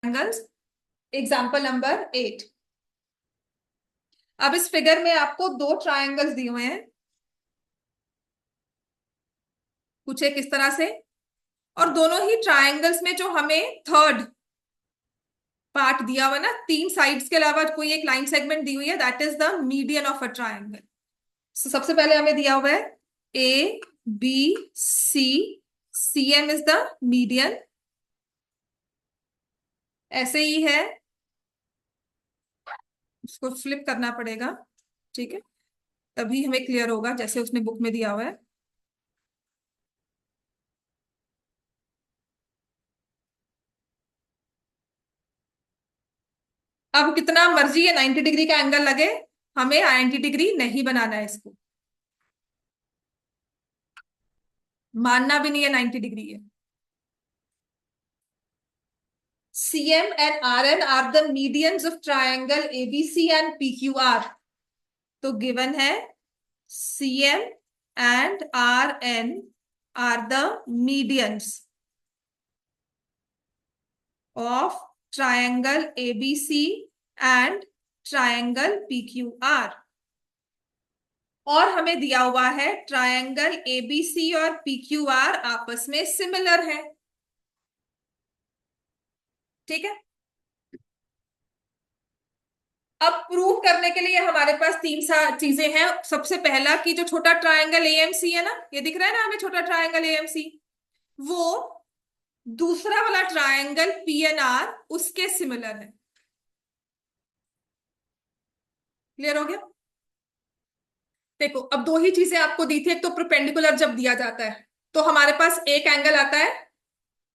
Triangles. Example number 8। अब इस figure में आपको दो ट्रायंगल्स दिए हुए हैं, कुछ एक इस तरह से, और दोनों ही ट्रायंगल्स में जो हमें थर्ड पार्ट दिया हुआ है ना, तीन साइड्स के अलावा कोई एक लाइन सेगमेंट दी हुई है, that is the median of a triangle. सबसे पहले हमें दिया हुआ है A B C, C M is the median, ऐसे ही है, उसको फ्लिप करना पड़ेगा, ठीक है, तभी हमें क्लियर होगा जैसे उसने बुक में दिया हुआ है। अब कितना मर्जी है 90 डिग्री का एंगल लगे, हमें 90 डिग्री नहीं बनाना है इसको, मानना भी नहीं है 90 डिग्री है। CM and RN are the medians of triangle ABC and PQR। तो गिवन है CM and RN are the medians of triangle ABC and triangle PQR। और हमें दिया हुआ है ट्रायंगल ABC और PQR आपस में सिमिलर है, ठीक है। अब प्रूव करने के लिए हमारे पास तीन चीजें हैं। सबसे पहला कि जो छोटा ट्रायंगल AMC है ना, ये दिख रहा है ना हमें, छोटा ट्रायंगल AMC, वो दूसरा वाला ट्रायंगल PNR उसके सिमिलर है। क्लियर हो गया? देखो, अब दो ही चीजें आपको दी थी, एक तो परपेंडिकुलर जब दिया जाता है तो हमारे पास एक एंगल आता है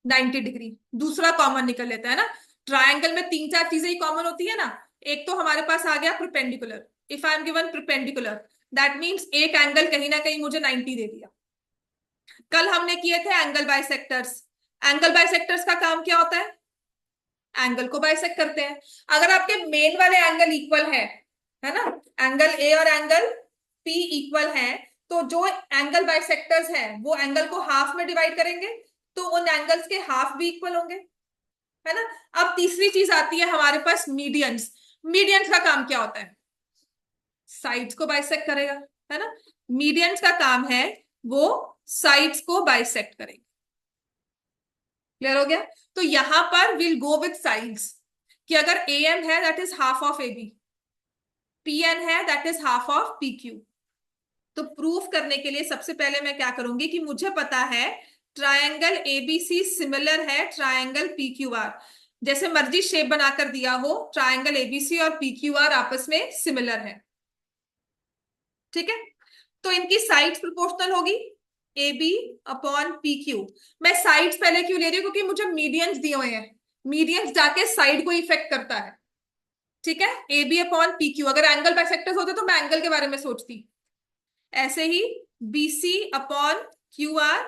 90 डिग्री, दूसरा कॉमन निकल लेता है ना। ट्रायंगल में तीन चार चीजें ही कॉमन होती है ना। एक तो हमारे पास आ गया perpendicular, if I am given perpendicular, that means एक एंगल कहीं ना कहीं मुझे 90 दे दिया। कल हमने किए थे एंगल बाइसेक्टर्स। एंगल बाइसेक्टर्स का काम क्या होता है? एंगल को बाइसेक्ट करते हैं। अगर आपके मेन वाले एंगल इक्वल है ना, एंगल ए और एंगल पी इक्वल है, तो जो एंगल बाइसेक्टर्स हैं वो एंगल को हाफ में डिवाइड करेंगे, तो उन एंगल्स के हाफ भी इक्वल होंगे, है ना। अब तीसरी चीज आती है हमारे पास मीडियंस। मीडियंस का काम क्या होता है? साइड्स को बाइसेक्ट करेगा, है ना। मीडियंस का काम है वो साइड्स को बाइसेक्ट करेगा। क्लियर हो गया? तो यहां पर विल गो विथ साइड्स, कि अगर AM है that is half of AB, PN है that is half of PQ। तो प्रूफ करने के लिए सबसे पहले मैं क्या करूंगी कि मुझे पता है ट्रायंगल ABC सिमिलर है ट्रायंगल PQR। जैसे मर्जी शेप बनाकर दिया हो, ट्रायंगल ABC और PQR आपस में सिमिलर है, ठीक है। तो इनकी साइड्स प्रोपोर्शनल होगी, AB अपॉन PQ। मैं साइड्स पहले क्यों ले रही हूँ? क्योंकि मुझे मीडियंस दिए हुए हैं, मीडियंस जाके साइड को इफेक्ट करता है, ठीक है। AB अपॉन PQ, अगर एंगल बाइसेक्टर्स होते तो मैं एंगल के बारे में सोचती। ऐसे ही BC upon QR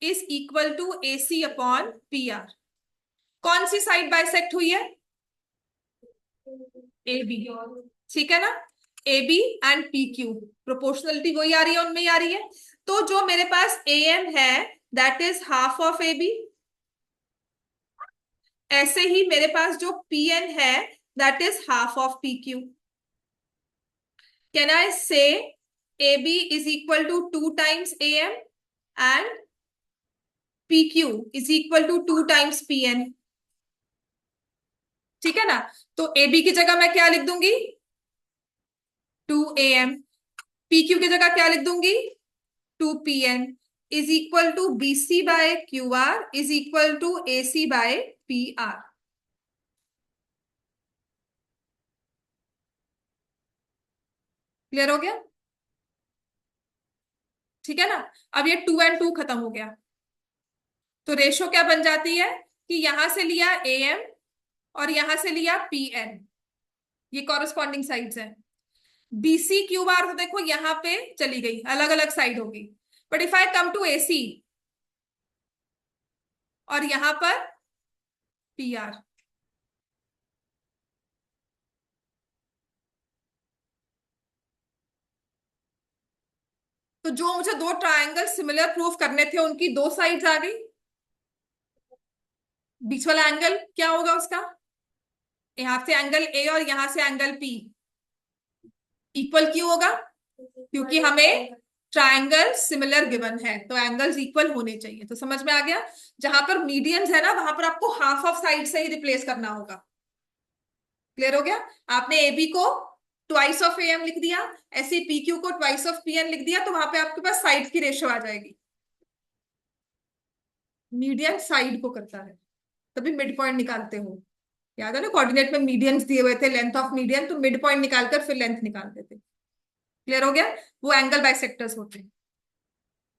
is equal to AC upon PR। कौन सी साइड बाइसेक्ट हुई है? AB, ठीक है ना। AB एंड PQ प्रोपोर्शनलिटी वही आ रही है, उनमें ही आ रही है। तो जो मेरे पास AM है that is half of AB, ऐसे ही मेरे पास जो PN है that is half of PQ। Can I say AB is equal to 2 times AM and PQ is equal to 2 times PN, ठीक है ना। तो AB की जगह मैं क्या लिख दूंगी? 2AM। PQ की जगह क्या लिख दूंगी? 2PN is equal to BC by QR is equal to AC bye PR। Clear हो गया? ठीक है ना। अब ये 2 एंड 2 खत्म हो गया, तो रेशो क्या बन जाती है कि यहां से लिया AM और यहां से लिया PN, ये कॉरेस्पॉन्डिंग साइड्स हैं। BC QR तो देखो यहां पे चली गई, अलग अलग साइड होगी। But if I come to AC और यहां पर PR, तो जो मुझे दो ट्रायंगल सिमिलर प्रूफ करने थे उनकी दो साइड्स आ गई। बीच वाला एंगल क्या होगा उसका? यहां से एंगल ए और यहां से एंगल पी इक्वल क्यों होगा? क्योंकि हमें ट्रायंगल सिमिलर गिवन है, तो एंगल्स इक्वल होने चाहिए। तो समझ में आ गया? जहां पर मीडियंस है ना, वहां पर आपको हाफ ऑफ साइड से ही रिप्लेस करना होगा। क्लियर हो गया? आपने ए बी को ट्वाइस ऑफ ए एम लिख दिया, ऐसे पी क्यू को ट्वाइस ऑफ पी एन लिख दिया, तो वहां पे आपके पास साइड की रेशियो आ जाएगी। मीडियन साइड को करता है, तभी मिड पॉइंट निकालते हो। याद है ना, कोऑर्डिनेट में मीडियंस दिए हुए थे, लेंथ ऑफ मीडियन, तो मिड पॉइंट निकालकर फिर लेंथ निकालते थे। क्लियर हो गया? वो एंगल बाइसेक्टर्स होते हैं।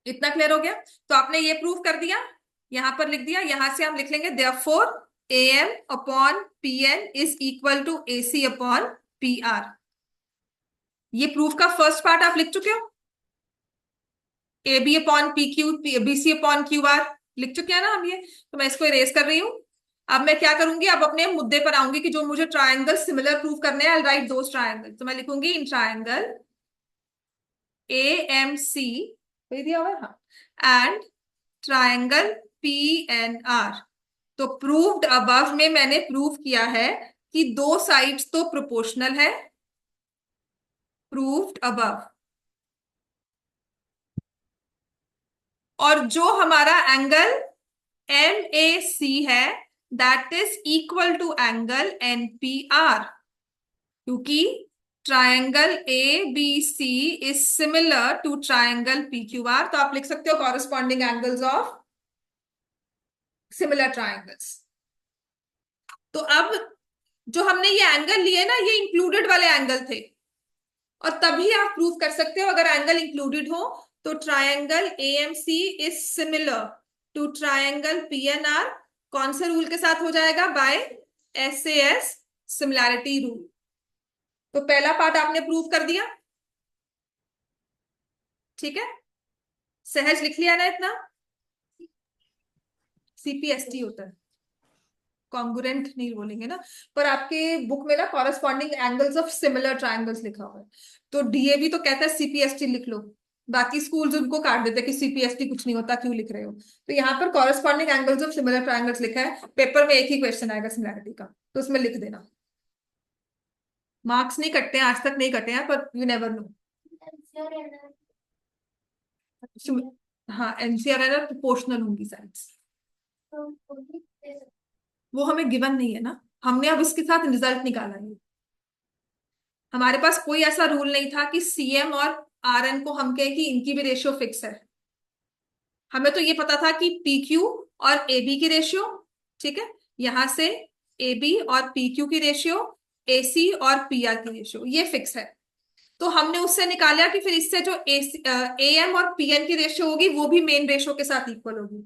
इतना क्लियर हो गया? तो आपने ये प्रूव कर दिया, यहां पर लिख दिया। यहां से हम लिख लेंगे therefore A M upon P N is equal to A C upon P R. ये प्रूफ का फर्स्ट पार्ट आप लिख चुके हो। A B upon P Q, B C upon Q R लिख चुके हैं ना हम ये। तो मैं इसको इरेज कर रही हूं। अब मैं क्या करूंगी, अब अपने मुद्दे पर आऊंगी कि जो मुझे ट्रायंगल सिमिलर प्रूव करने हैं। आई राइट दोस ट्रायंगल। तो मैं लिखूंगी इन ट्रायंगल ए एम सी, दिया हुआ है हाँ, and triangle P N R. तो प्रूव्ड अबव में मैंने प्रूव किया है कि दो साइड्स तो प्रोपोर्शनल है। Proved above. और जो हमारा एंगल एम ए सी है, that is equal to angle N P R, क्योंकि triangle A B C is similar to triangle P Q R. तो आप लिख सकते हो corresponding angles of similar triangles. तो अब जो हमने ये एंगल लिए ना, ये इंक्लूडेड वाले एंगल थे, और तभी आप प्रूव कर सकते हो अगर एंगल इंक्लूडेड हो। तो triangle AMC is similar to triangle PNR कौन से रूल के साथ हो जाएगा? By SAS similarity rule. तो पहला पार्ट आपने प्रूव कर दिया। ठीक है, सहज लिख लिया ना इतना? सीपीएसटी होता है, कॉन्ग्रुएंट नहीं बोलेंगे ना, पर आपके बुक में ना corresponding angles of similar triangles लिखा हुआ है। तो डीएवी तो कहता है सीपीएसटी लिख लो, बाकी स्कूल्स उनको काट देते हैं कि सीपीएसटी कुछ नहीं होता, क्यों लिख रहे हो। तो यहाँ पर corresponding angles of similar triangles लिखा है। पेपर में एक ही क्वेश्चन आएगा सिमिलैरिटी का, तो उसमें लिख देना। मार्क्स नहीं कटते हैं, आज तक नहीं कटे हैं, पर यू नेवर नो। हाँ, एनसीआर एरर प्रोपोर्शनल होंगी साइड्स। वो हमें गिवन नहीं है ना, हमने अब इसके साथ रिजल्ट निकाला है। हमारे पास कोई ऐसा रूल नहीं था कि सीएम और आरएन को हम कहें कि इनकी भी रेशियो फिक्स है। हमें तो ये पता था कि पी क्यू और ए बी की रेशियो, ठीक है, यहां से ए बी और पी क्यू की रेशियो, ए सी और पी आर की रेशियो, ये फिक्स है। तो हमने उससे निकाला कि फिर इससे जो ए एम और पी एन की रेशियो होगी वो भी मेन रेशियो के साथ इक्वल होगी।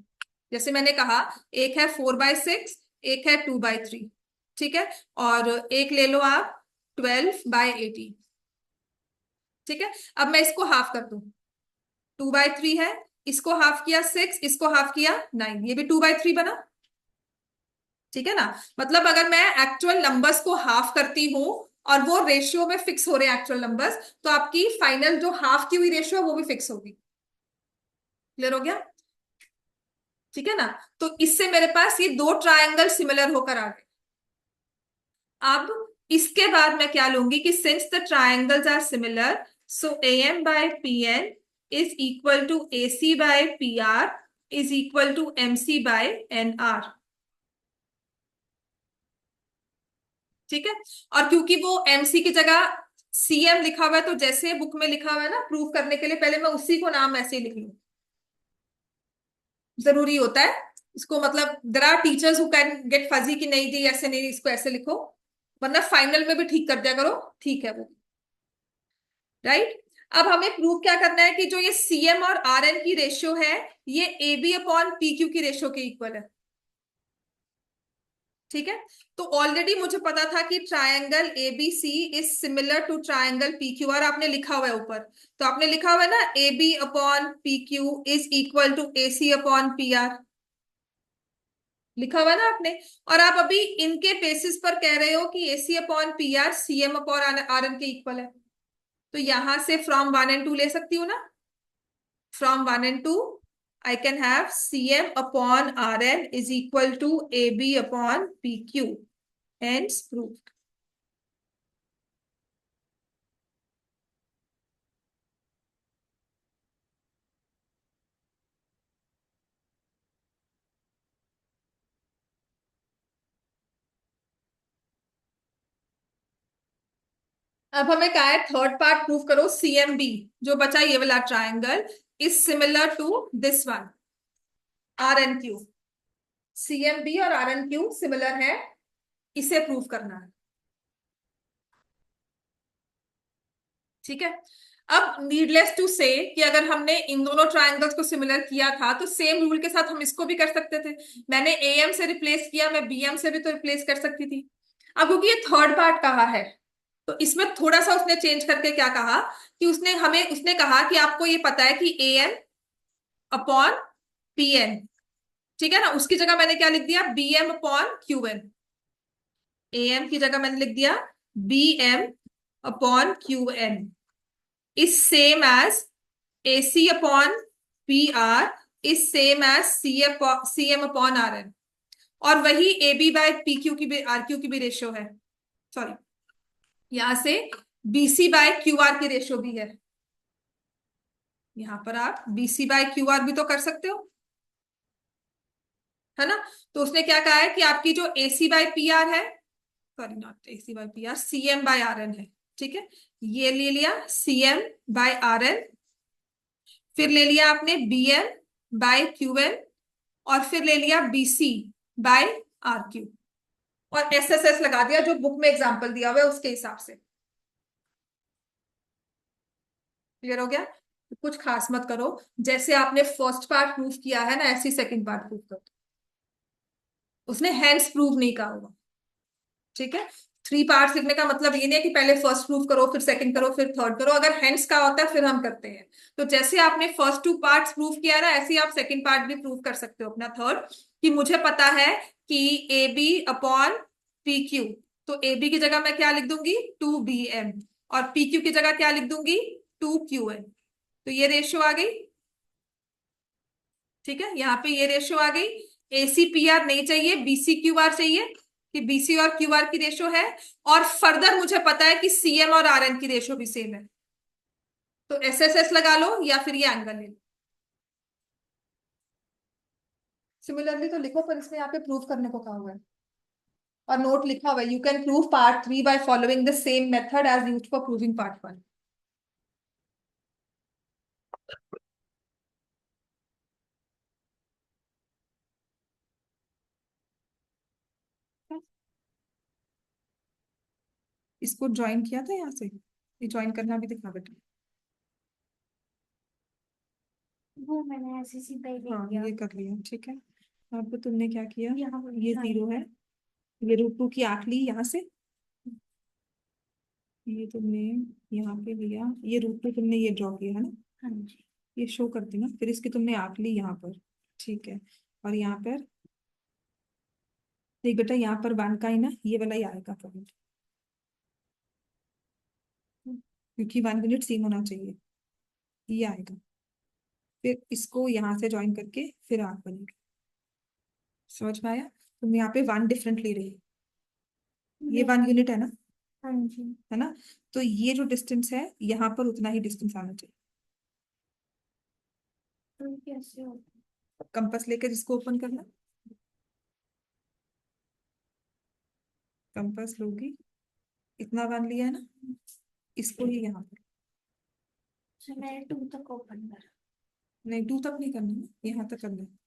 जैसे मैंने कहा, एक है 4/6, एक है 2/3, ठीक है, और एक ले लो आप 12/18। ठीक है, अब मैं इसको हाफ कर दूं। 2/3 है, इसको हाफ किया 6, इसको हाफ किया 9, ये भी 2/3 बना। ठीक है ना? मतलब अगर मैं एक्चुअल नंबर्स को हाफ करती हूं और वो रेशियो में फिक्स हो रहे हैं एक्चुअल नंबर्स, तो आपकी फाइनल जो हाफ की हुई रेशियो है वो भी फिक्स होगी। क्लियर हो गया? ठीक है ना? तो इससे मेरे पास ये दो ट्रायंगल सिमिलर होकर आ गए। अब इसके बाद मैं क्या लूंगी कि since the triangles are similar, so A M by P N is equal to A C by P R is equal to M C by N R. ठीक है, और क्योंकि वो एमसी की जगह सीएम लिखा हुआ है, तो जैसे बुक में लिखा हुआ है ना प्रूफ करने के लिए, पहले मैं उसी को नाम ऐसे ही लिख लूं। जरूरी होता है इसको, मतलब there are teachers who can get fuzzy कि नहीं जी ऐसे नहीं, इसको ऐसे लिखो, वरना फाइनल में भी ठीक कर दिया करो। ठीक है वो, राइट। अब हमें प्रूव क्या करना है कि जो ये सीएम और आरएन की रेशियो है, ये A B upon P Q की रेशियो के इक्वल है। ठीक है, तो ऑलरेडी मुझे पता था कि triangle A B C is similar to triangle P Q R, आपने लिखा हुआ है ऊपर। तो आपने लिखा हुआ है ना, A B upon P Q is equal to A C upon P R, लिखा हुआ है ना आपने। और आप अभी इनके बेसिस पर कह रहे हो कि A C upon P R C M upon R N के इक्वल है। तो यहां से फ्रॉम 1 and 2 ले सकती हूँ ना। From 1 and 2 I can have CM upon RN is equal to AB upon PQ. Hence proved. अब हमें क्या है, थर्ड पार्ट प्रूव करो। CMB जो बचा ये वाला triangle is similar to this one RNQ। CMB और RNQ सिमिलर है, इसे प्रूव करना है। ठीक है। अब नीडलेस टू से कि अगर हमने इन दोनों ट्राइंगल्स को सिमिलर किया था तो सेम रूल के साथ हम इसको भी कर सकते थे। मैंने AM से रिप्लेस किया, मैं BM से भी तो रिप्लेस कर सकती थी। अब क्योंकि ये थर्ड पार्ट कहा है तो इसमें थोड़ा सा उसने चेंज करके क्या कहा कि उसने कहा कि आपको ये पता है कि AM अपॉन PN, ठीक है ना, उसकी जगह मैंने क्या लिख दिया, BM अपॉन QN। AM की जगह मैंने लिख दिया BM upon QN is same as AC upon PR is same as CM upon RN। और वही AB बाय PQ की भी RQ की भी रेशियो है, सॉरी यहां से BC बाय QR की रेशियो भी है। यहां पर आप BC बाय QR भी तो कर सकते हो, है ना। तो उसने क्या कहा है कि आपकी जो AC बाय PR है, sorry not AC bye PR, CM by RN है। ठीक है, ये ले लिया CM बाय RN, फिर ले लिया आपने BM बाय QN, और फिर ले लिया BC बाय RQ, और SSS लगा दिया जो बुक में एग्जांपल दिया हुआ है उसके हिसाब से। क्लियर हो गया। तो कुछ खास मत करो, जैसे आपने फर्स्ट पार्ट प्रूव किया है ना ऐसे सेकंड पार्ट प्रूव करो। उसने हैंड्स प्रूव नहीं कहा होगा। ठीक है, 3 पार्ट्स लिखने का मतलब ये नहीं है कि पहले फर्स्ट प्रूव करो फिर सेकंड करो फिर थर्ड करो। अगर हैंड्स का होता है फिर हम करते हैं। तो जैसे आपने फर्स्ट 2 पार्ट्स प्रूव किया ना ऐसे ही आप सेकंड पार्ट भी प्रूव कर सकते हो अपना थर्ड, कि मुझे पता है कि AB अपॉन PQ। तो AB की जगह मैं क्या लिख दूंगी 2BM, और PQ की जगह क्या लिख दूंगी 2QN। तो ये रेशियो आ गई। ठीक है, यहाँ पे ये रेशियो आ गई। ACPR नहीं चाहिए, BCQR चाहिए, कि BC और QR की रेशियो है। और फर्दर मुझे पता है कि CM और RN की रेशियो भी सेम है। तो SSS लगा लो या फिर ये एंगल ले लो। सिमिलरली तो लिखो, पर इसमें यहाँ पे प्रूव करने को कहा हुआ है और नोट लिखा हुआ है, you can prove part 3 by following the same method as used for proving part 1। इसको ज्वाइन किया था यहाँ से, ये ज्वाइन करना भी दिखा बेटा। वो मैंने ऐसे सीधा ही हाँ किया। ये कर लिया, ठीक है। अब तुमने क्या किया, ये हाँ, 0 है, ये √2 की आंख ली यहाँ से, ये तुमने यहाँ पे लिया, ये √2 तुमने ये ड्रॉ किया है ना, हाँ जी। ये शो कर देना। फिर इसकी तुमने आंख ली यहाँ पर, ठीक है। और यहाँ पर देख बेटा, यहाँ पर 1 का ही ना ये वाला ही आएगा पॉइंट, क्योंकि 1 यूनिट सेम होना चाहिए, ये आएगा। फिर इसको यहाँ से ज्वाइन करके फिर आंख बनेगी। समझ में आया। तुम यहाँ पे 1 डिफरेंट ले रही है, ये 1 यूनिट है ना, हाँ जी। है ना। तो ये जो डिस्टेंस है यहाँ पर उतना ही डिस्टेंस आना चाहिए। तो कैसे होगा? कंपास लेकर इसको ओपन करना, कंपास लोगी, इतना 1 लिया है ना, इसको ही यहाँ पर, अच्छा, मैंने 2 तक ओपन करा। नहीं 2 तक नहीं करना है, यहाँ तक करना है।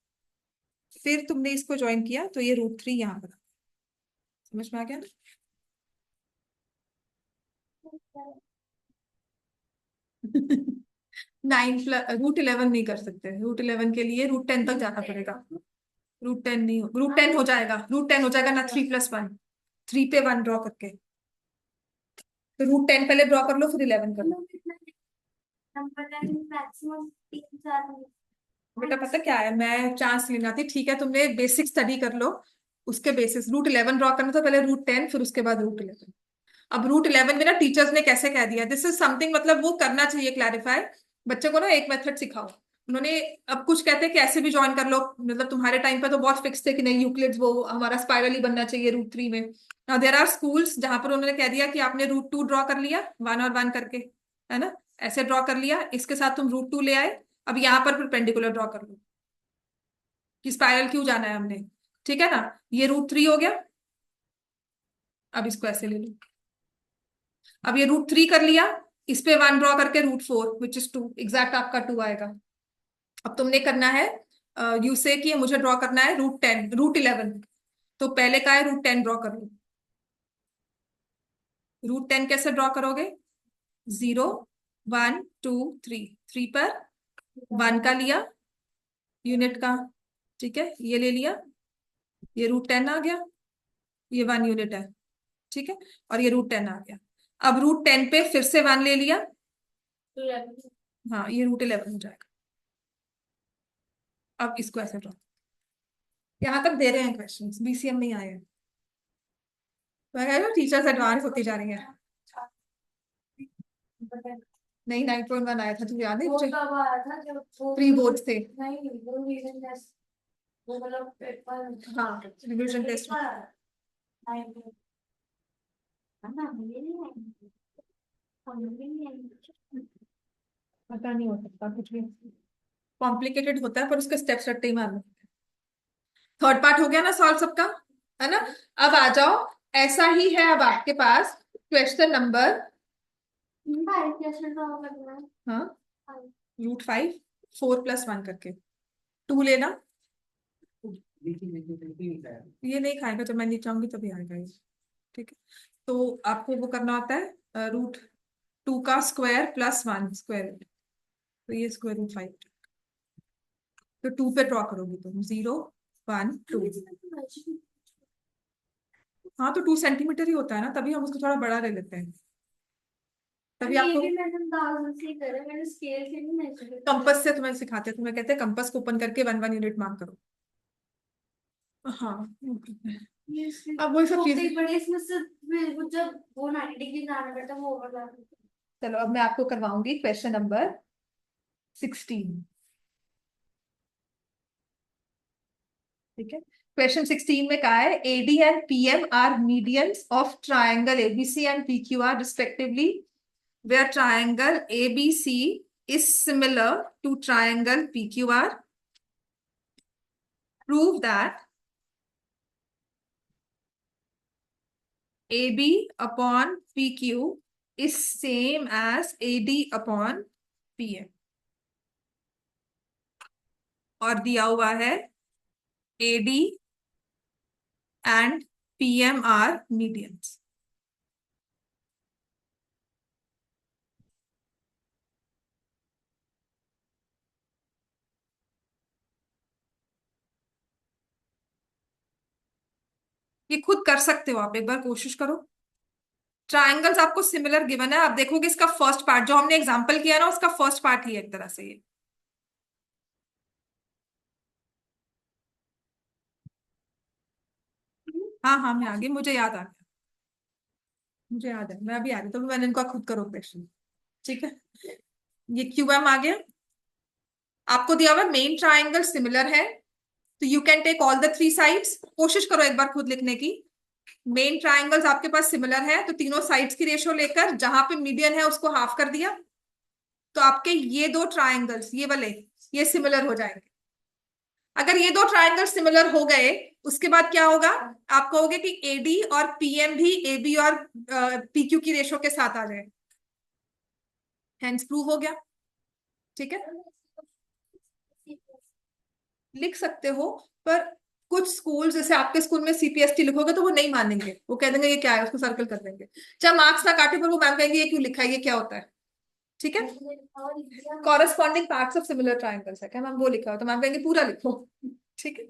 फिर तुमने इसको ज्वाइन किया तो ये √3 यहाँ पर, समझ में आ गया ना। 9 प्लस √11 नहीं कर सकते, √11 के लिए √10 तक जाना पड़ेगा। √10 नहीं हो, √10 हो जाएगा, √10 हो जाएगा ना, 3+1, 3 पे 1 ड्रॉ करके। तो √10 पहले ड्रॉ कर लो फिर 11 कर लो। मैक्सिमम 3-4। बेटा पता क्या है, मैं चांस लेना थी, ठीक है तुमने बेसिक स्टडी कर लो, उसके बेसिस √11 ड्रॉ करना था, पहले √10 फिर उसके बाद √11। अब √11 में ना टीचर्स ने कैसे कह दिया, दिस इज समथिंग, मतलब वो करना चाहिए क्लैरिफाई, बच्चे को ना एक मेथड सिखाओ। उन्होंने अब कुछ कहते हैं कि ऐसे भी ज्वाइन कर लो, मतलब तुम्हारे टाइम पे तो बहुत फिक्स थे कि नहीं यूक्लिड्स वो हमारा स्पाइरल ही बनना चाहिए रूट 3 में। नाउ देयर आर स्कूल्स जहां पर उन्होंने कह दिया कि आपने रूट 2 ड्रॉ कर लिया, 1 और 1 करके, है ना, ऐसे ड्रॉ कर लिया, इसके साथ तुम रूट 2 ले आए, अब यहाँ पर परपेंडिकुलर ड्रॉ कर लो कि स्पाइरल क्यों जाना है हमने। ठीक है ना, ये रूट 3 हो गया, अब इसको ऐसे ले लो। अब ये रूट 3 कर लिया, इस पे 1 ड्रॉ करके रूट 4 विच इज 2, एग्जैक्ट आपका 2 आएगा। अब तुमने करना है, यू से कि मुझे ड्रॉ करना है रूट 10 रूट 11, तो पहले का है रूट 10 ड्रॉ कर लो। रूट 10 कैसे ड्रॉ करोगे, 0 1 2 3, 3 पर 1 का लिया यूनिट का, ठीक है, ये ले लिया, ये रूट 10 आ गया, ये 1 यूनिट है, ठीक है, और ये रूट 10 आ गया। अब रूट 10 पे फिर से 1 ले लिया, हाँ ये रूट 11 हो जाएगा। अब इसको ऐसे ड्रॉ, यहाँ तक दे रहे हैं क्वेश्चन, बीसीएम नहीं आए हैं। मैं कह रही हूँ टीचर्स एडवांस होती जा रही है। नहीं 9.1 आया था, तुझे याद है वो मुझे, कब आया था जब वो प्री बोर्ड थे। नहीं वो रीजन टेस्ट, वो मतलब पेपर, हाँ रिविजन टेस्ट में। पता नहीं हो सकता कुछ भी, कॉम्प्लिकेटेड होता है पर उसके स्टेप्स रट्टे ही मारने। थर्ड पार्ट हो गया ना सॉल्व सबका, है ना। अब आ जाओ, ऐसा ही है अब आपके पास क्वेश्चन नंबर, हाँ रूट 5, 4 + 1 करके 2 लेना। ये नहीं खाएगा, जब मैं नीचे आऊंगी तभी आएगा ये, ठीक है। तो आपको वो करना होता है रूट 2 का स्क्वायर +1 स्क्वायर, तो ये स्क्वायर रूट 5, तो 2 पे ड्रॉ करोगे तुम 0 1 2। हाँ तो 2 सेंटीमीटर ही होता है ना, तभी हम उसको थोड़ा बड़ा ले लेते हैं, तभी ये आपको भी मैंने अंदाज से ही करे, मैंने स्केल से नहीं मेजर कंपास से तुम्हें सिखाते हैं, तुम्हें कहते हैं कंपास को ओपन करके 1 1 यूनिट मार्क करो। हाँ अब वही सब चीजें। बड़े इसमें से वो जब वो 90 डिग्री जाना पड़ता है वो ओवरलैप। चलो अब मैं आपको करवाऊंगी क्वेश्चन नंबर 16, ठीक है। क्वेश्चन 16 में कहा है AD and PM are medians of triangle ABC and PQR respectively, where triangle ABC is similar to triangle PQR. Prove that AB upon PQ is same as AD upon PM। और दिया हुआ है AD and PM are medians। ये खुद कर सकते हो आप, एक बार कोशिश करो। ट्राइंगल्स आपको सिमिलर गिवन है, आप देखोगे इसका फर्स्ट पार्ट जो हमने एग्जांपल किया ना, उसका फर्स्ट पार्ट ही है एक तरह से ये। हाँ हाँ मैं आ गई, मुझे याद आ गया, मुझे याद है, मैं अभी आ रही, तो मैंने इनका खुद करो क्वेश्चन, ठीक है। ये क्यूएम आ गया, आपको दिया हुआ मेन ट्राइंगल सिमिलर है, तो you can take all the 3 sides. कोशिश करो एक बार खुद लिखने की। मेन ट्राइंगल्स आपके पास सिमिलर है, तो तीनों साइड्स की रेशो लेकर जहां पे मीडियन है उसको हाफ कर दिया, तो आपके ये 2 ट्राइंगल्स ये वाले ये सिमिलर हो जाएंगे। अगर ये 2 ट्राइंगल सिमिलर हो गए, उसके बाद क्या होगा, आप कहोगे कि एडी और पीएम भी एबी और पीक्यू की रेशो के साथ आ जाए, हेंस प्रूव हो गया, ठीक है। लिख सकते हो, पर कुछ स्कूल जैसे आपके स्कूल में सीपीएसटी लिखोगे तो वो नहीं मानेंगे, वो कह देंगे ये क्या है, उसको सर्कल कर देंगे, चाहे मार्क्स ना काटे, पर वो मैम कहेंगे ये क्यों लिखा है, ये क्या होता है, ठीक है। Corresponding parts of similar triangles है क्या मैम, वो लिखा हो तो मैम कहेंगे पूरा लिखो, ठीक है।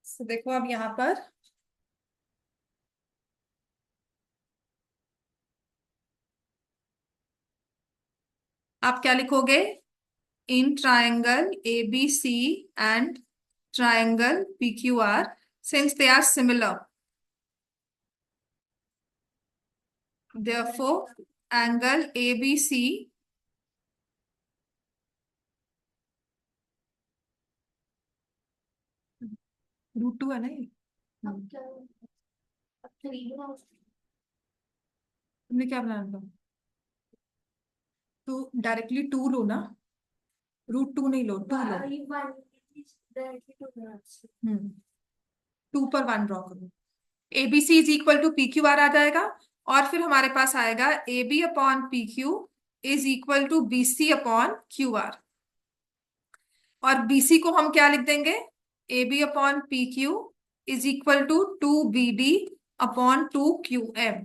तो देखो अब यहाँ पर आप क्या लिखोगे? In triangle A B C and triangle PQR, since they are similar, therefore angle ABC √2 है ना ये? अब क्या, अब 3 बनाओ। तुमने क्या बनाया था? तो डायरेक्टली 2 लो ना, √2 नहीं लो, 2 लो। ये 1 डायरेक्टली टू बनाओ। 2 पर 1 ड्रॉ करो। ABC is equal to PQR आ जाएगा, और फिर हमारे पास आएगा AB upon PQ is equal to BC upon QR। और BC को हम क्या लिख देंगे? AB upon PQ is equal to 2BD upon 2QM।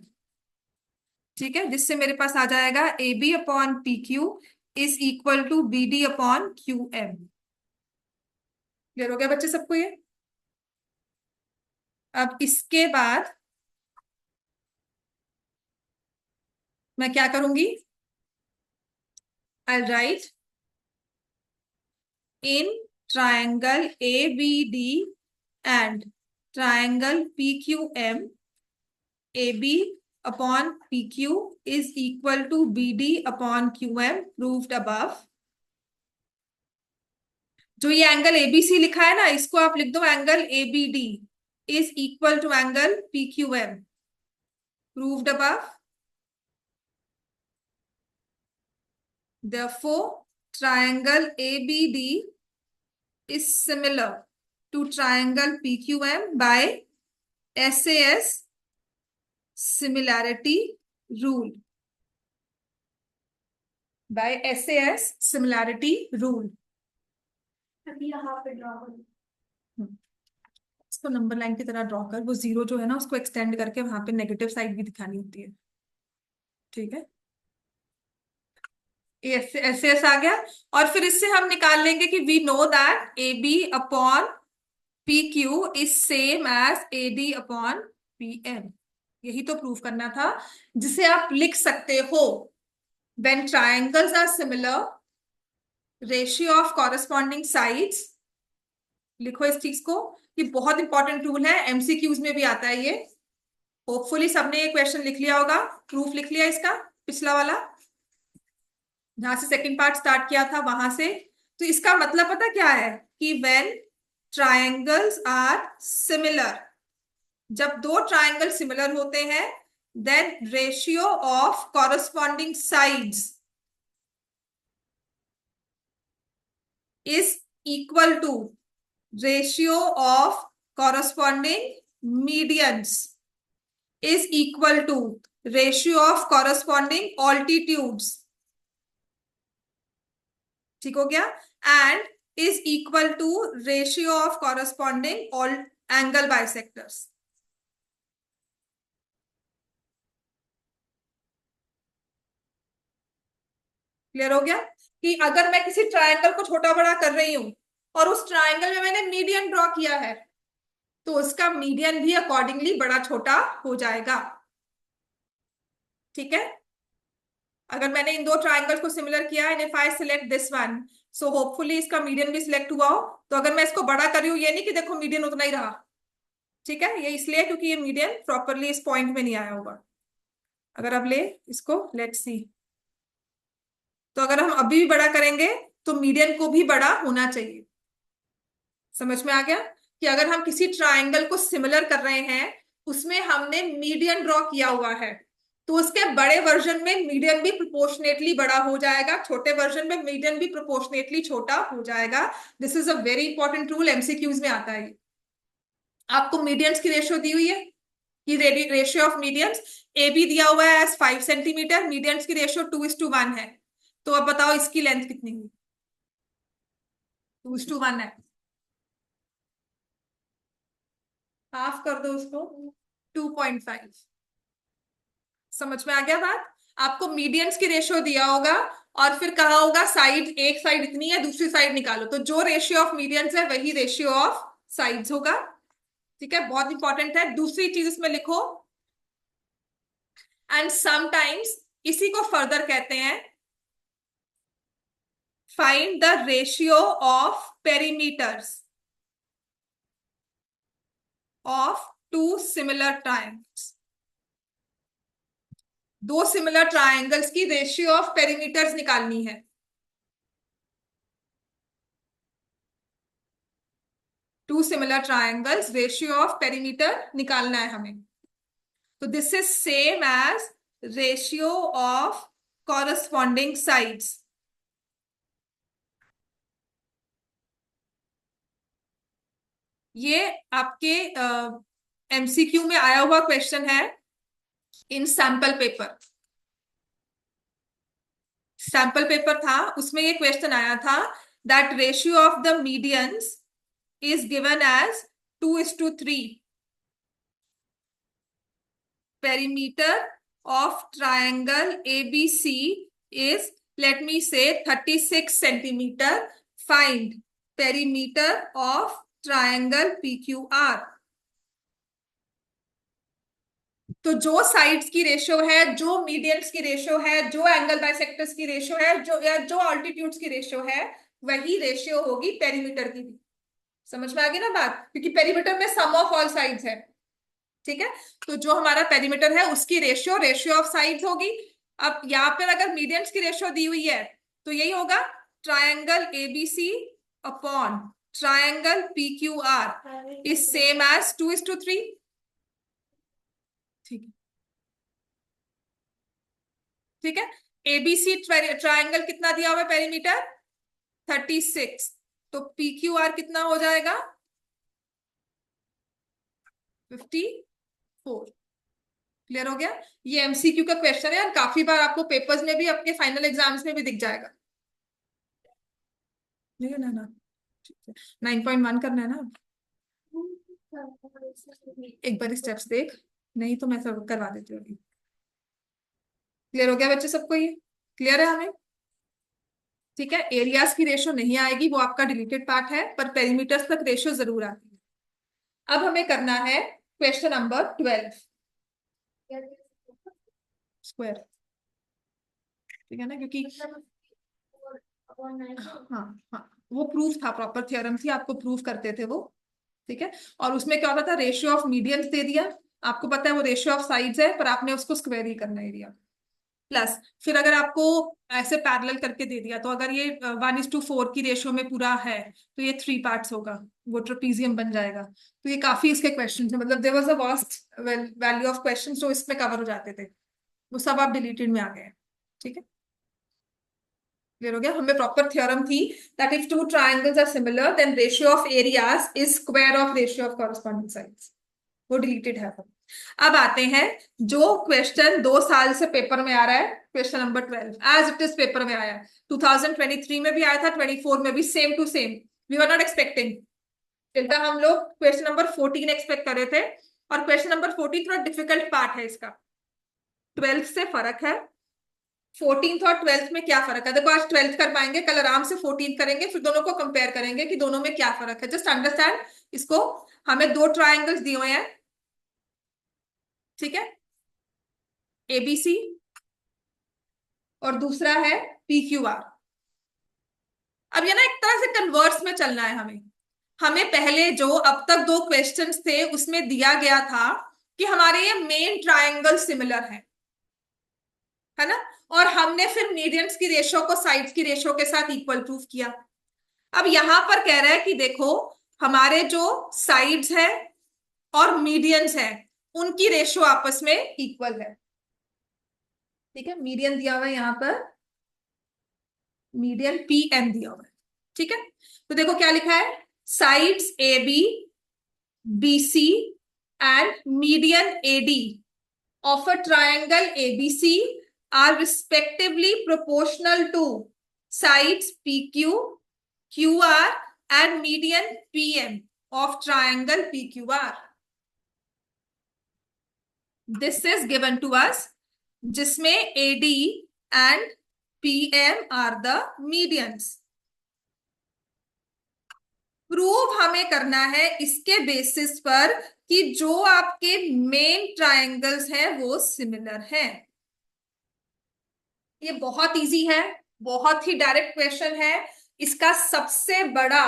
ठीक है, जिससे मेरे पास आ जाएगा AB upon PQ is equal to BD upon QM। Clear हो गया बच्चे सबको ये? अब इसके बाद मैं क्या करूंगी? आई right in triangle ABD and triangle PQM, AB upon PQ is equal to BD upon QM, proved above। जो ये एंगल एबीसी लिखा है ना, इसको आप लिख दो angle ABD is equal to angle PQM, proved above। Therefore triangle ABD is similar to triangle PQM by SAS similarity rule। by SAS similarity rule। अभी यहाँ पे ड्रॉ करो। इसको नंबर लाइन की तरह ड्रॉ कर, वो जीरो जो है ना उसको एक्सटेंड करके वहां पे नेगेटिव साइड भी दिखानी होती है। ठीक है, एस एस एस आ गया। और फिर इससे हम निकाल लेंगे कि we know that A B upon P Q is same as A D upon P N. यही तो प्रूव करना था, जिसे आप लिख सकते हो when triangles are similar, ratio of corresponding sides. लिखो इस चीज को, ये बहुत इंपॉर्टेंट रूल है, एमसीक्यूज में भी आता है ये। होपफुली सबने ये क्वेश्चन लिख लिया होगा, प्रूफ लिख लिया इसका, पिछला वाला जहां से सेकंड पार्ट स्टार्ट किया था वहां से। तो इसका मतलब पता क्या है कि व्हेन ट्रायंगल्स आर सिमिलर, जब दो ट्रायंगल सिमिलर होते हैं, then ratio of corresponding sides is equal to ratio of corresponding medians is equal to ratio of corresponding altitudes। ठीक हो गया? and is equal to ratio of corresponding all angle bisectors। Clear हो गया कि अगर मैं किसी ट्रायंगल को छोटा बड़ा कर रही हूं और उस ट्रायंगल में मैंने मीडियन ड्रॉ किया है, तो उसका मीडियन भी अकॉर्डिंगली बड़ा छोटा हो जाएगा। ठीक है, अगर मैंने इन दो ट्राइंगल्स को सिमिलर किया है, if I select this one, so hopefully इसका मीडियन भी सिलेक्ट हुआ हो। तो अगर मैं इसको बड़ा कर रही हूँ, ये नहीं कि देखो मीडियन उतना ही रहा। ठीक है, ये इसलिए क्योंकि ये मीडियन प्रॉपरली इस पॉइंट में नहीं आया होगा। अगर अब ले इसको, लेट्स सी, तो अगर हम अभी भी बड़ा करेंगे तो मीडियन को भी बड़ा होना चाहिए। समझ में आ गया कि अगर हम किसी ट्राइंगल को सिमिलर कर रहे हैं, उसमें हमने मीडियन ड्रॉ किया हुआ है, तो उसके बड़े वर्जन में मीडियन भी प्रोपोर्शनेटली बड़ा हो जाएगा, छोटे वर्जन में मीडियन भी प्रोपोर्शनेटली छोटा हो जाएगा। This is a very important rule, MCQs में आता है। आपको मीडियंस की रेशियो दी हुई है कि ratio of medians A B दिया हुआ है एज 5 सेंटीमीटर, मीडियंस की रेशियो 2:1 है। तो अब बताओ इसकी लेंथ कितनी हुई? 2:1 है, हाफ कर दो उसको, 2.5। समझ में आ गया बात? आपको मीडियंस की रेशियो दिया होगा और फिर कहा होगा साइड, एक साइड इतनी है दूसरी साइड निकालो, तो जो रेशियो ऑफ मीडियंस है वही रेशियो ऑफ साइड्स होगा। ठीक है, बहुत इंपॉर्टेंट है। दूसरी चीज इसमें लिखो, एंड समटाइम्स इसी को फर्दर कहते हैं find the ratio of perimeters of two similar triangles. दो सिमिलर ट्रायंगल्स की रेशियो ऑफ पेरीमीटर्स निकालनी है। Two similar triangles ratio of perimeter निकालना है हमें। तो this is same as ratio of corresponding sides. ये आपके एमसीक्यू में आया हुआ क्वेश्चन है in sample paper. Sample paper था, उसमें ये क्वेश्चन आया था that ratio of the medians is given as 2:3. Perimeter of triangle ABC is, let me say, 36 centimeter. Find perimeter of triangle PQR. तो जो साइड्स की रेशियो है, जो मीडियंस की रेशियो है, जो एंगल बाइसेक्टर्स की रेशियो है, जो या जो ऑल्टीट्यूड्स की रेशियो है, वही रेशियो होगी पेरीमीटर की भी। समझ में आ गई ना बात, क्योंकि पेरीमीटर में सम ऑफ ऑल साइड्स है। ठीक है, तो जो हमारा पेरीमीटर है उसकी रेशियो रेशियो ऑफ साइड्स होगी। अब यहाँ पर अगर मीडियंस की रेशियो दी हुई है तो यही होगा triangle ABC upon triangle PQR is same as 2:3। ठीक है, ठीक है। एबीसी ट्रायंगल कितना दिया हुआ है पेरीमीटर 36, तो पीक्यूआर कितना हो जाएगा 54। क्लियर हो गया। ये एमसीक्यू का क्वेश्चन है और काफी बार आपको पेपर्स में भी, अपने फाइनल एग्जाम्स में भी दिख जाएगा। नहीं ना ना, 9.1 करना है ना। एक बार स्टेप्स देख, नहीं तो मैं सब करवा देती हूँ। क्लियर हो गया बच्चे सबको, ये क्लियर है हमें। ठीक है, एरियाज की रेशियो नहीं आएगी, वो आपका डिलीटेड पार्ट है, पर पेरीमीटर्स तक रेशियो जरूर आती है। अब हमें करना है क्वेश्चन नंबर 12, स्क्वायर। ठीक है ना, क्योंकि हाँ हाँ, वो प्रूफ था, प्रॉपर थ्योरम थी, आपको प्रूफ करते थे वो। ठीक है, और उसमें क्या होता था, रेशियो ऑफ मीडियंस दे दिया, आपको पता है वो रेशियो ऑफ साइड्स है, पर आपने उसको स्क्वायर ही करना एरिया। प्लस फिर अगर आपको ऐसे पैरेलल करके दे दिया, तो अगर ये 1:4 की रेशियो में पूरा है तो ये 3 पार्ट्स होगा, वो ट्रेपीजियम बन जाएगा। तो ये काफी इसके क्वेश्चन थे, मतलब there was a vast value of question जो इसमें कवर हो जाते थे, वो सब आप डिलीटेड में आ गए। ठीक है, क्लियर हो गया। हमें प्रॉपर थ्योरम थी that if two triangles are similar then ratio of areas is square of ratio of corresponding sides, वो डिलीटेड है। अब आते हैं जो क्वेश्चन 2 साल से पेपर में आ रहा है, question number 12 as it is paper में आया है। 2023 में भी आया था, 24 में भी same to same. We were not expecting, इनका हम लोग क्वेश्चन नंबर 14 एक्सपेक्ट कर रहे थे, और क्वेश्चन नंबर 14 थोड़ा डिफिकल्ट पार्ट है इसका। 12 से फर्क है, 14th और 12th में क्या फर्क है। देखो आज 12th कर पाएंगे, कल आराम से 14th करेंगे, फिर दोनों को कंपेयर करेंगे कि दोनों में क्या फर्क है। जस्ट अंडरस्टैंड इसको। हमें 2 ट्राइंगल्स दिए हुए हैं, ठीक है, एबीसी, और दूसरा है पीक्यूआर। अब ये ना एक तरह से कन्वर्स में चलना है हमें। हमें पहले जो अब तक 2 क्वेश्चंस थे उसमें दिया गया था कि हमारे ये मेन ट्रायंगल सिमिलर है ना, और हमने फिर मीडियंस की रेशियो को साइड्स की रेशियो के साथ इक्वल प्रूफ किया। अब यहां पर कह रहा है कि देखो हमारे जो साइड्स है और मीडियंस है उनकी रेशियो आपस में इक्वल है। ठीक है, मीडियन दिया हुआ है यहां पर, मीडियन पी एम दिया हुआ है। ठीक है, तो देखो क्या लिखा है, sides A B B C and median A D of a triangle ABC are respectively proportional to sides P Q Q R and median P M of triangle P Q R. This is given to us, जिसमें AD and PM are the medians. Prove हमें करना है इसके basis पर कि जो आपके main triangles हैं वो सिमिलर हैं। ये बहुत इजी है, बहुत ही डायरेक्ट क्वेश्चन है। इसका सबसे बड़ा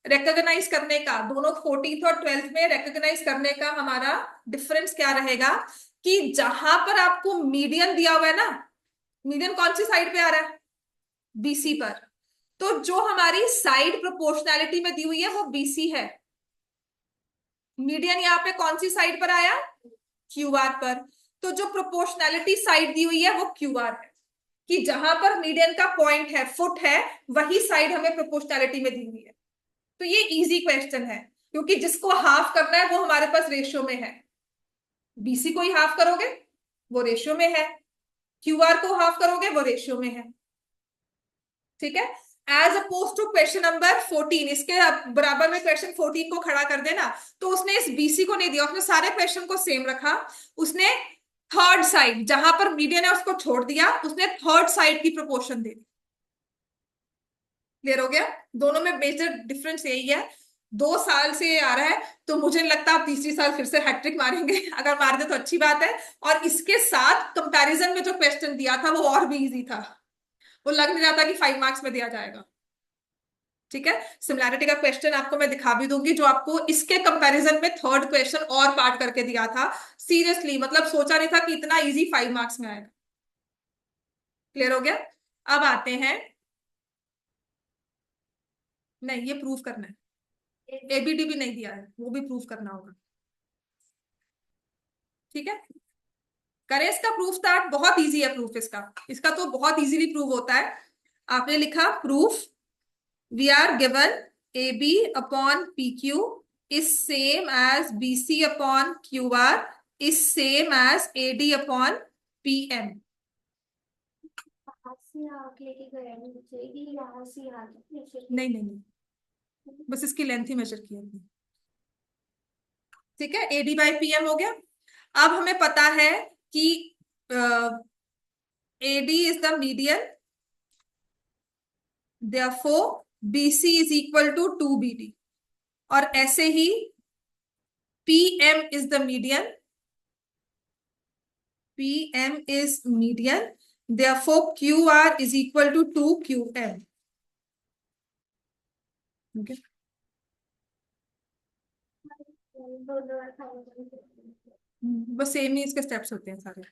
रिकॉग्नाइज करने का, दोनों 14th और 12th में रिकॉग्नाइज करने का हमारा डिफरेंस क्या रहेगा कि जहां पर आपको मीडियन दिया हुआ है ना, मीडियन कौन सी साइड पे आ रहा है, बीसी पर, तो जो हमारी साइड प्रोपोर्शनैलिटी में दी हुई है वो बीसी है। मीडियन यहाँ पे कौन सी साइड पर आया, क्यूआर पर। तो जो प्रोपोर्शनैलिटी साइड दी हुई है वो क्यूआर है, कि जहां पर मीडियन का पॉइंट है, फुट है, वही साइड हमें प्रोपोर्शनैलिटी में दी हुई है। तो ये इजी क्वेश्चन है, क्योंकि जिसको हाफ करना है वो हमारे पास रेशियो में है। बीसी को ही हाफ करोगे वो रेशियो में है, क्यूआर को हाफ करोगे वो रेशियो में है। ठीक है, as oppose to question number 14, इसके बराबर में क्वेश्चन 14 को खड़ा कर देना। तो उसने इस बीसी को नहीं दिया, उसने सारे क्वेश्चन को सेम रखा। उसने थर्ड साइड जहां पर मीडियन है उसको छोड़ दिया, उसने थर्ड साइड की प्रोपोर्शन दे दी। क्लियर हो गया, दोनों में मेजर डिफरेंस यही है। 2 साल से आ रहा है, तो मुझे नहीं लगता आप तीसरी साल फिर से हैट्रिक मारेंगे। अगर मार दे तो अच्छी बात है। और इसके साथ कंपैरिजन में जो क्वेश्चन दिया था वो और भी इजी था, वो लग नहीं रहा था कि 5 मार्क्स में दिया जाएगा। ठीक है, सिमिलैरिटी का क्वेश्चन आपको मैं दिखा भी दूंगी, जो आपको इसके कंपैरिजन में थर्ड क्वेश्चन और पार्ट करके दिया था। सीरियसली मतलब सोचा नहीं था कि इतना इजी 5 मार्क्स में आएगा। क्लियर हो गया। अब आते हैं, नहीं ये प्रूफ करना है, एबीडी भी नहीं दिया है, वो भी प्रूफ करना होगा। ठीक है, करें इसका प्रूफ स्टार्ट। बहुत इजी है प्रूफ इसका, इसका तो बहुत इजीली प्रूव होता है। आपने लिखा proof, we are given A B upon P Q is same as B C upon Q R is same as A D upon P M. यहाँ से आग लेके गया नीचे कि यहाँ से आग नीचे। नहीं नहीं नहीं, बस इसकी लेंथ ही मेजर की है। ठीक है, A D by P M हो गया। अब हमें पता है कि A D is the median, therefore BC is equal to 2BD। और ऐसे ही PM is the median, PM is median, therefore QR is equal to 2QM। okay? बस सेम ही इसके स्टेप्स होते हैं सारे।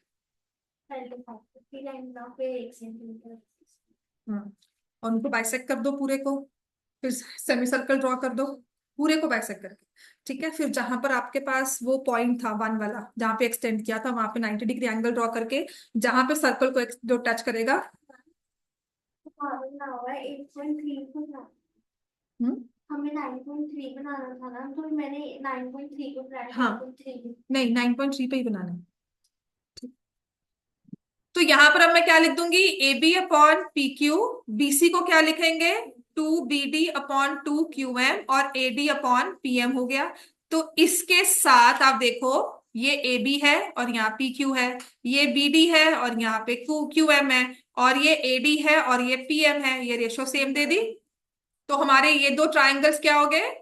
और उनको बाइसेक्ट कर दो पूरे को, फिर सेमी सर्कल ड्रॉ कर दो पूरे को बाइसेक्ट करके। ठीक है, फिर जहां पर आपके पास वो पॉइंट था 1 वाला जहां पे एक्सटेंड किया था, वहां पे 90 डिग्री एंगल ड्रॉ करके जहां पे सर्कल को जो टच करेगा। हमें 9.3 बनाना था ना, तो मैंने 9.3 को फ्लैट हाँ 9.3 नहीं, 9.3 पे ही बनाना है। तो यहां पर अब मैं क्या लिख दूंगी, A B upon P Q, BC को क्या लिखेंगे 2BD अपॉन 2QM, और AD अपॉन PM हो गया। तो इसके साथ आप देखो, ये AB है और यहाँ PQ है, ये BD है और यहाँ पे QM है, और ये AD है और ये PM है, ये रेशो सेम दे दी। तो हमारे ये दो ट्राइंगल्स क्या हो गए,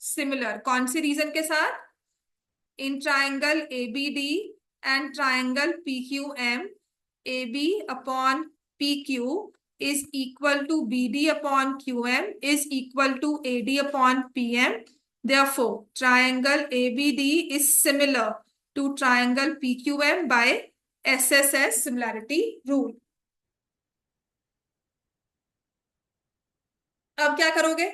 सिमिलर। कौन सी रीजन के साथ, in triangle ABD and triangle PQM, AB upon PQ is equal to BD upon QM is equal to AD upon PM. Therefore, triangle ABD is similar to triangle PQM by SSS similarity rule. अब क्या करोगे,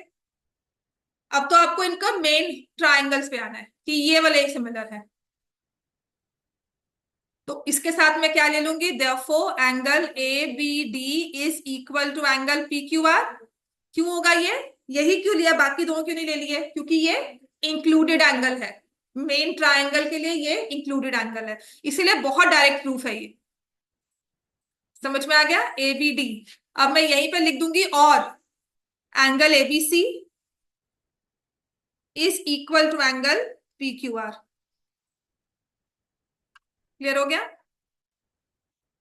अब तो आपको इनका main triangles पे आना है कि ये वाले सिमिलर है। तो इसके साथ मैं क्या ले लूंगी, therefore angle A B D is equal to angle P Q R. क्यों होगा ये, यही क्यों लिया, बाकी दोनों क्यों नहीं ले लिए, क्योंकि ये इंक्लूडेड एंगल है। मेन ट्राइंगल के लिए ये इंक्लूडेड एंगल है, इसीलिए बहुत डायरेक्ट प्रूफ है ये। समझ में आ गया, ए बी डी। अब मैं यहीं पे लिख दूंगी, और angle ABC is equal to angle P Q R. Clear हो गया,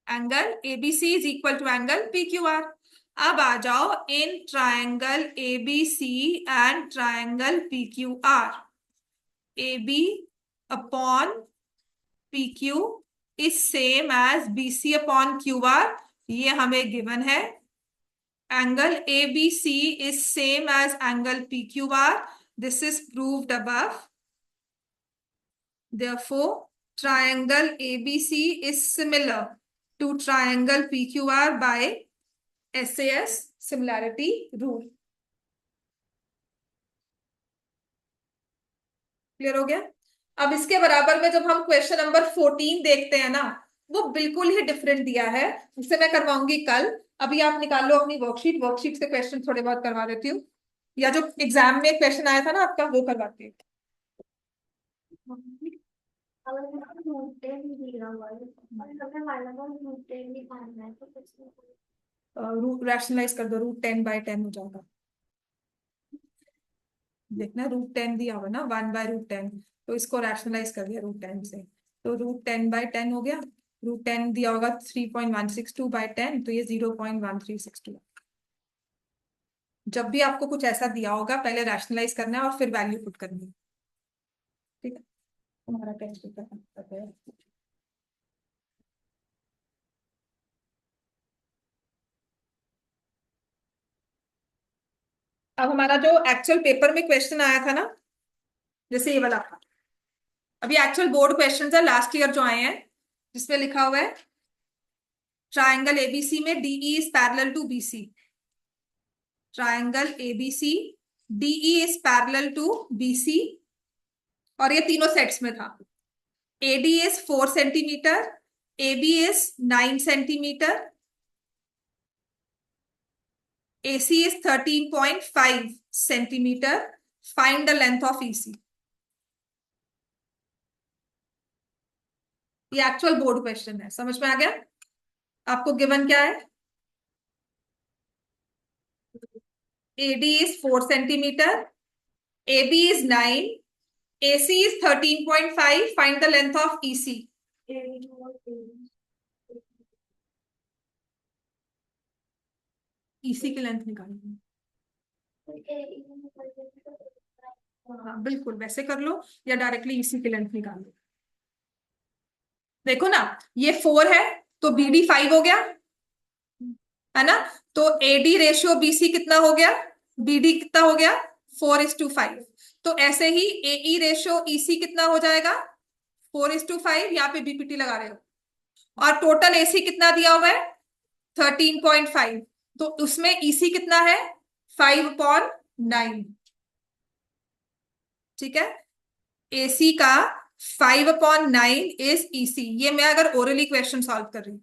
angle ABC is equal to angle P Q R. अब आ जाओ in triangle A B C and triangle P Q R, A B upon P Q is same as B C upon Q R, ये हमें given है। Angle A B C is same as angle P Q R, this is proved above. Therefore, triangle ABC is similar to triangle PQR by SAS similarity rule. Clear हो गया? अब इसके बराबर में जब हम क्वेश्चन नंबर 14 देखते हैं ना, वो बिल्कुल ही डिफरेंट दिया है, उसे मैं करवाऊंगी कल। अभी आप निकाल लो अपनी वर्कशीट, वर्कशीट से क्वेश्चन थोड़े बहुत करवा देती हूँ, या जो एग्जाम में क्वेश्चन आया था ना आपका, वो करवाती हूँ। अगर मेरा रूट 10 दिया हुआ है और हमें वाला का रूट 10 निकालना है तो कैसे? रूट रैशनलाइज कर दो, रूट 10/10 हो जाएगा। देखना रूट 10 दिया हुआ ना, 1/√10, तो इसको रैशनलाइज कर दिया रूट 10 से, तो रूट 10/10 हो गया। रूट 10 दिया होगा 3.162/10, तो ये 0.1362। जब भी आपको कुछ ऐसा दिया होगा, पहले रैशनलाइज करना है और फिर वैल्यू पुट करनी है। ठीक है, हमारा टेस्ट पेपर है। अब हमारा जो एक्चुअल पेपर में क्वेश्चन आया था ना, जैसे ये वाला, अभी एक्चुअल बोर्ड क्वेश्चन है लास्ट ईयर जो आए हैं, जिसमें लिखा हुआ है ट्राइंगल एबीसी में DE is parallel to BC. Triangle ABC, DE is parallel to BC, और ये तीनों सेट्स में था। AD is 4 centimetre, AB is 9 centimetre, AC is 13.5 centimetre. Find the length of EC. ये एक्चुअल बोर्ड क्वेश्चन है, समझ में आ गया? आपको गिवन क्या है? AD is 4 centimeter, AB is 9, AC is 13.5. Find the length of EC. EC की length निकालनी है। हाँ बिल्कुल, वैसे कर लो या डायरेक्टली EC की लेंथ निकाल लो। देखो ना, ये 4 है तो BD 5 हो गया, है ना? तो AD रेशियो BC कितना हो गया? BD कितना हो गया? 4:5। तो ऐसे ही AE रेशियो EC कितना हो जाएगा? 4:5। यहाँ पे BPT लगा रहे हो, और टोटल AC कितना दिया हुआ है? 13.5। तो उसमें EC कितना है? 5/9। ठीक है, AC का 5/9 इज EC। ये मैं अगर ओरली क्वेश्चन सॉल्व कर रही हूँ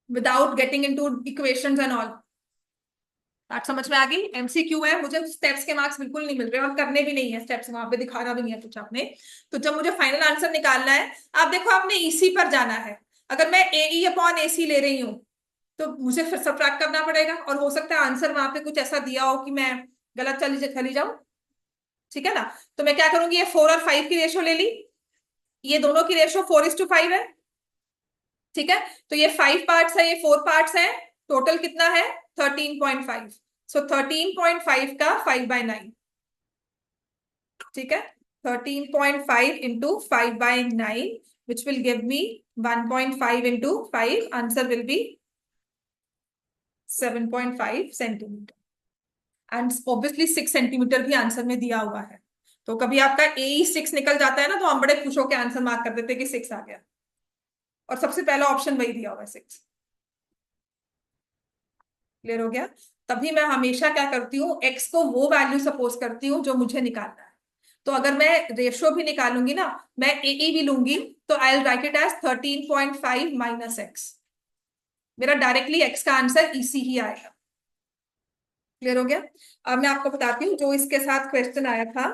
without getting into equations and all, बात समझ में आ गई? MCQ है, मुझे स्टेप्स के मार्क्स बिल्कुल नहीं मिल रहे और करने भी नहीं है स्टेप्स, वहां पे दिखाना भी नहीं है कुछ आपने। तो जब मुझे फाइनल आंसर निकालना है, आप देखो आपने EC पर जाना है। अगर मैं AE/AC ले रही हूँ तो मुझे फिर सबट्रैक्ट करना पड़ेगा, और हो सकता है आंसर वहां पे कुछ ऐसा दिया हो कि मैं गलत चली जाऊं। ठीक है ना? तो मैं क्या करूंगी, ये 4 और 5 की रेशो ले ली, ये दोनों की रेशो 4:5 है। ठीक है, तो ये 5 पार्ट्स है, ये 4 पार्ट्स है, टोटल कितना है? 13.5। सो 13.5 का 5/9। ठीक है, 13.5 into 5/9, which will give me 1.5 into 5, answer will be 7.5 centimetre. And obviously 6 centimetre भी आंसर में दिया हुआ है। तो कभी आपका AE 6 निकल जाता है ना, तो हम बड़े खुश होकर आंसर मार्क कर देते हैं कि 6 आ गया, और सबसे पहला ऑप्शन वही दिया हुआ है, 6। क्लियर हो गया? तभी मैं हमेशा क्या करती हूँ, एक्स को वो वैल्यू सपोज करती हूँ जो मुझे निकालना है। तो अगर मैं रेशियो भी निकालूंगी ना, मैं AE भी लूंगी, तो I will write it as 13.5 minus X. मेरा डायरेक्टली एक्स का आंसर EC ही आएगा। क्लियर हो गया? अब मैं आपको बताती हूँ जो इसके साथ क्वेश्चन आया था,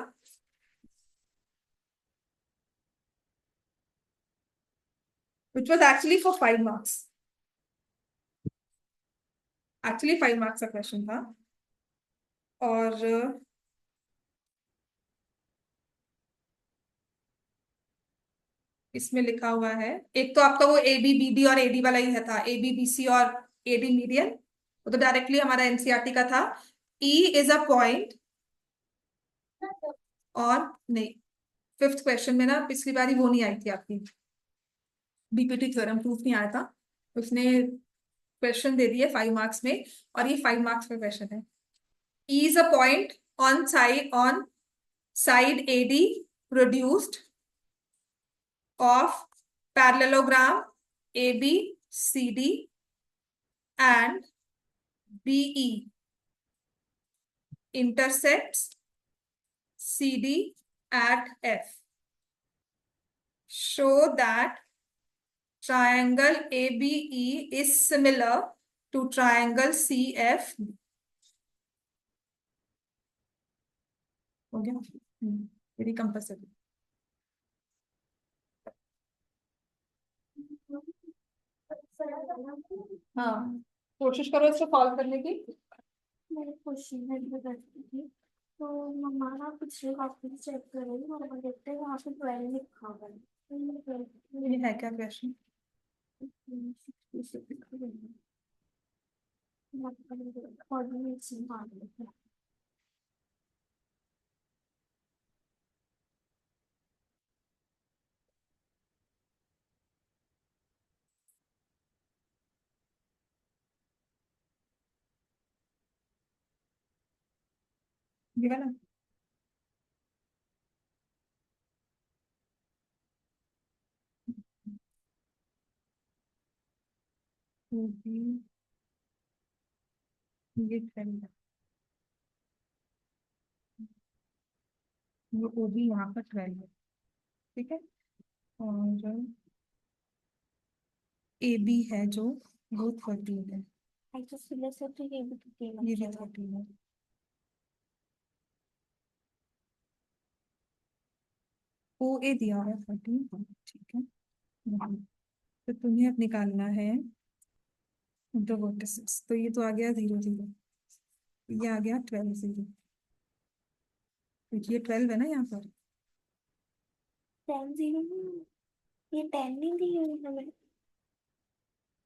which was actually for 5 marks। Actually 5 marks का क्वेश्चन था, और इसमें लिखा हुआ है, एक तो आपका वो AB BD और AD वाला ही है था, AB BC और AD मीडियन। वो तो डायरेक्टली हमारा एनसीईआरटी का था। ई इज अ पॉइंट और नहीं, फिफ्थ क्वेश्चन में ना पिछली बार वो नहीं आई थी आपकी, बीपीटी थ्योरम प्रूफ नहीं आया था, उसने क्वेश्चन दे दिए 5 मार्क्स में, और ये 5 मार्क्स का क्वेश्चन है। E is a point on side AD produced of parallelogram ABCD and BE intersects CD at F. Show that triangle ABE is similar to triangle CFB. हो गया? Very compulsory. हाँ, कोशिश करो इसको सॉल्व करने की। मेरे क्वेश्चन है बताती थी, तो मम्मा ना पिछले कॉपी चेक कर रही है और देखते हैं वहाँ पे 12 लिखा हुआ है, तो ये है क्या क्वेश्चन? कोऑर्डिनेट्स निकाल लेते हैं। ये वाला? ये 12 है, ये ओबी यहाँ पर 12 है, ठीक है। और ए बी है जो, वो 13 है, आई तो सिले से तो ये भी तो ये भी 13 है। ओ ए दिया हुआ है 13, ठीक है। तो तुम्हें अब निकालना है दो वर्टिसेस, तो ये तो आ गया 0 0, ये आ गया 12 0, तो ये 12 है ना यहाँ पर। 10 0 ये 10 नहीं दी हुई हमें।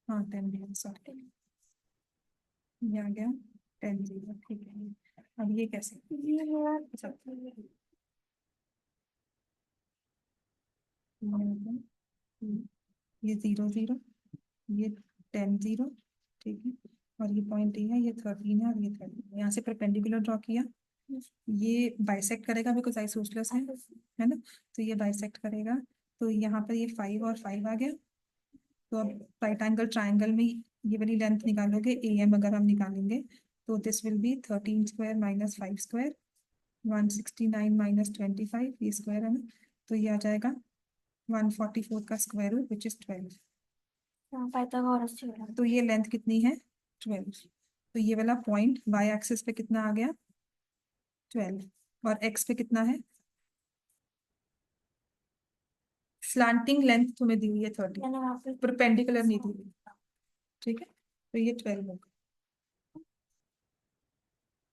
हाँ 10 भी है, सॉरी, ये आ गया 10 0, ठीक है। अब ये कैसे? ये मेरा अच्छा, ये 0 0, ये 10 0, ठीक है। और ये पॉइंट ये है, ये 13 है और ये 13 है। यहाँ से परपेंडिकुलर ड्रॉ किया, ये बाइसेक्ट करेगा बिकॉज आइसोसेलेस है ना, तो ये बाइसेक्ट करेगा, तो यहाँ पर ये 5 और 5 आ गया। तो अब राइट एंगल ट्राइंगल में ये वाली लेंथ निकालोगे, ए एम अगर हम निकालेंगे, तो this will be 13 square minus 5 square, 169 minus 25, ये स्क्वायर है ना, तो ये आ जाएगा 144 का square root which is 12। Pythagoras theorem. तो ये लेंथ कितनी है? 12। तो ये वाला पॉइंट वाई एक्सिस पे कितना आ गया? 12। और एक्स पे कितना है? स्लांटिंग लेंथ तुम्हें दी हुई है 30, मैंने वहाँ पे परपेंडिकुलर नहीं दी हुई, ठीक है। तो ये 12 होगा।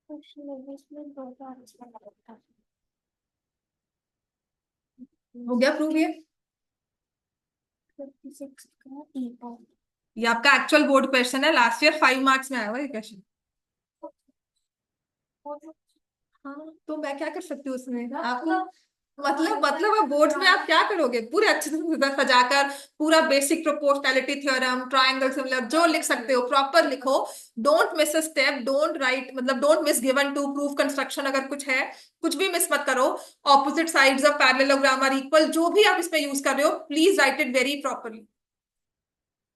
क्वेश्चन में इसमें दो बार अच्छा लगता है। हो गया प्रूव ये? 56 का ई पॉइंट। ये आपका एक्चुअल बोर्ड क्वेश्चन है, लास्ट ईयर 5 मार्क्स में आया हुआ ये क्वेश्चन। हाँ, तो मैं क्या कर सकती हूँ उसमें आपको? मतलब अब बोर्ड्स में आप क्या करोगे, पूरे अच्छे से सजाकर पूरा basic proportionality theorem, triangle similar जो लिख सकते हो प्रॉपर लिखो। Don't miss a step, don't write, मतलब don't miss given to proof construction, अगर कुछ है कुछ भी मिस मत करो। Opposite sides of parallelogram are equal, जो भी आप इसमें यूज कर रहे हो please write it very properly.